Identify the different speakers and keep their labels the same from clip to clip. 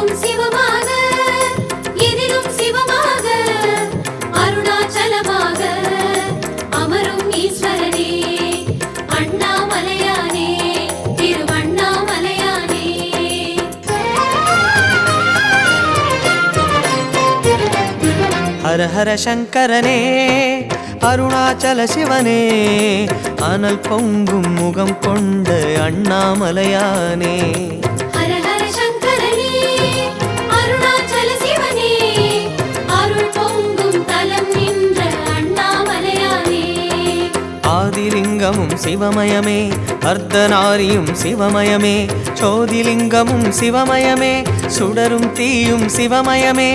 Speaker 1: எங்கும் சிவமாக எதிலும் சிவமாக அருணாச்சலமாக அமரும் ஈஸ்வரனே அண்ணாமலையானே திருவண்ணாமலையானே.
Speaker 2: ஹர ஹர சங்கரனே அருணாச்சல சிவனே அனல் பொங்கும் முகம் கொண்ட அண்ணாமலையானே.
Speaker 1: ஹர ஹர சங்கரனே அருணாச்சல சிவனே அருள் பொங்கும் தலம் நின்ற அண்ணாமலையானே.
Speaker 2: ஆதிலிங்கமும் சிவமயமே அர்த்தநாரியும் சிவமயமே சோதிலிங்கமும் சிவமயமே சுடரும் தீயும் சிவமயமே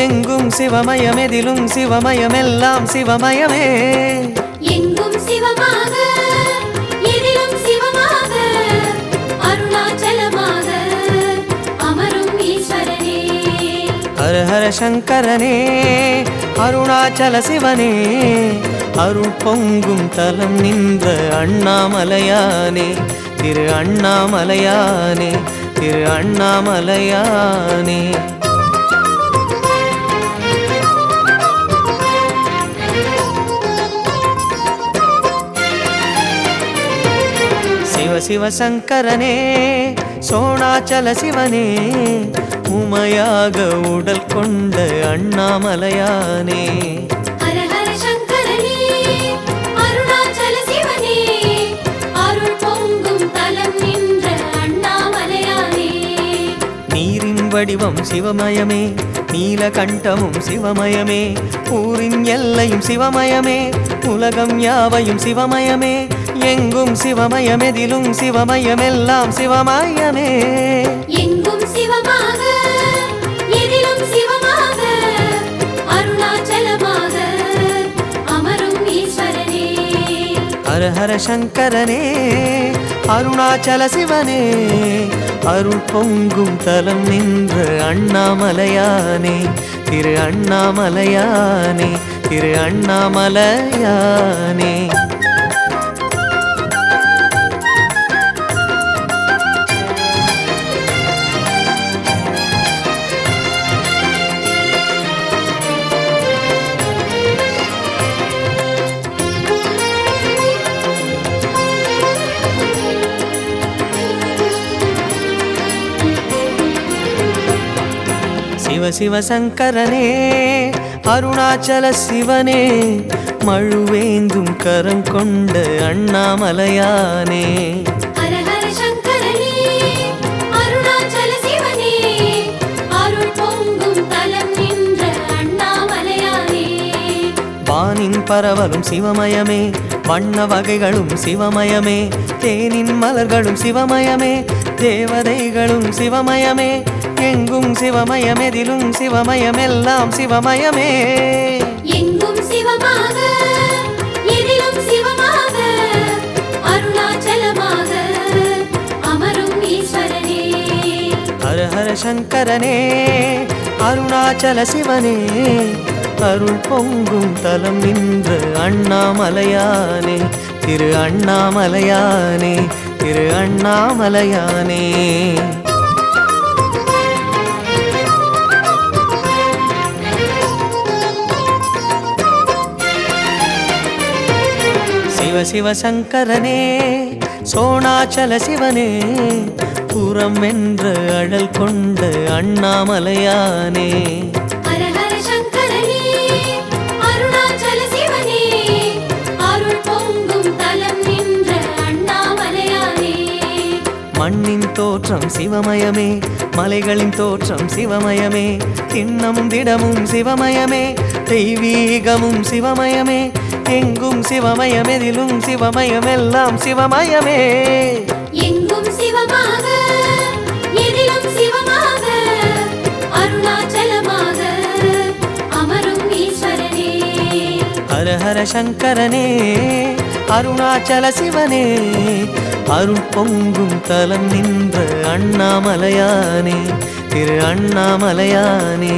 Speaker 2: எங்கும் சிவமயமெதிலும் சிவமயமெல்லாம் சிவமயமே.
Speaker 1: எங்கும் சிவமாக எதிலும் சிவமாக அருணாச்சலமாக அமரும் ஈஸ்வரனே.
Speaker 2: ஹர ஹர சங்கரனே அருணாச்சல சிவனே அருள் பொங்கும் தலம் நின்ற அண்ணாமலையானே திரு அண்ணாமலையானே திரு அண்ணாமலையானே. சிவ சிவ சங்கரனே சோணாச்சல சிவனே உமையாக உடல் கொண்ட அண்ணாமலையானே.
Speaker 1: ஹர ஹர சங்கரனே அருணாச்சல சிவனே அருள் பொங்கும் தலம் நின்ற அண்ணாமலையானே.
Speaker 2: நீரின் வடிவம் சிவமயமே நீலகண்டமும் சிவமயமே ஊரின் எல்லையும் சிவமயமே உலகம் யாவையும் சிவமயமே எங்கும் சிவமயமெதிலும் சிவமயமெல்லாம் சிவமயமே.
Speaker 1: எங்கும் சிவமாக எதிலும் சிவமாக அருணாச்சலமாக அமரும் ஈஸ்வரனே.
Speaker 2: ஹர ஹர சங்கரனே அருணாச்சல சிவனே அருள் பொங்கும் தலம் நின்ற அண்ணாமலையானே திரு அண்ணாமலையானே திரு அண்ணாமலையானே. சிவ சிவ சங்கரனே அருணாச்சல சிவனே மழுவேந்தும் கரம் கொண்ட அண்ணாமலையானே.
Speaker 1: ஹர ஹர சங்கரனே அருணாச்சல சிவனே அருள் பொங்கும் தலம் நின்ற அண்ணாமலையானே.
Speaker 2: வானின் பரவலும் சிவமயமே வண்ண வகைகளும் சிவமயமே தேனின் மலர்களும் சிவமயமே தேவதைகளும் சிவமயமே எங்கும் சிவமயமெதிலும் சிவமயமெல்லாம் சிவமயமே.
Speaker 1: எங்கும் சிவமாக எதிலும் சிவமாக அருணாச்சலமாக அமரும் ஈஸ்வரனே.
Speaker 2: ஹர ஹர சங்கரனே அருணாச்சல சிவனே அருள் பொங்கும் தலம் நின்ற அண்ணாமலையானே திரு அண்ணாமலையானே திரு அண்ணாமலையானே. சிவ சிவ சங்கரனே சோணாச்சல சிவனே புறம் வென்ற அழல் கொண்ட அண்ணாமலையானே.
Speaker 1: ஹர ஹர சங்கரனே அருணாச்சல சிவனே அருள் பொங்கும் தலம் நின்ற அண்ணாமலையானே.
Speaker 2: மண்ணின் தோற்றம் சிவமயமே மலைகளின் தோற்றம் சிவமயமே திண்ணமும் திடமும் சிவமயமே தெய்வீகமும் சிவமயமே எங்கும் சிவமயமெதிலும் சிவமயமெல்லாம் சிவமயமே.
Speaker 1: எங்கும் சிவமாக எதிலும் சிவமாக அருணாச்சலமாக அமரும் ஈஸ்வரனே.
Speaker 2: ஹர ஹர சங்கரனே அருணாச்சல சிவனே அருள் பொங்கும் தலம் நின்ற அண்ணாமலையானே திரு அண்ணாமலையானே.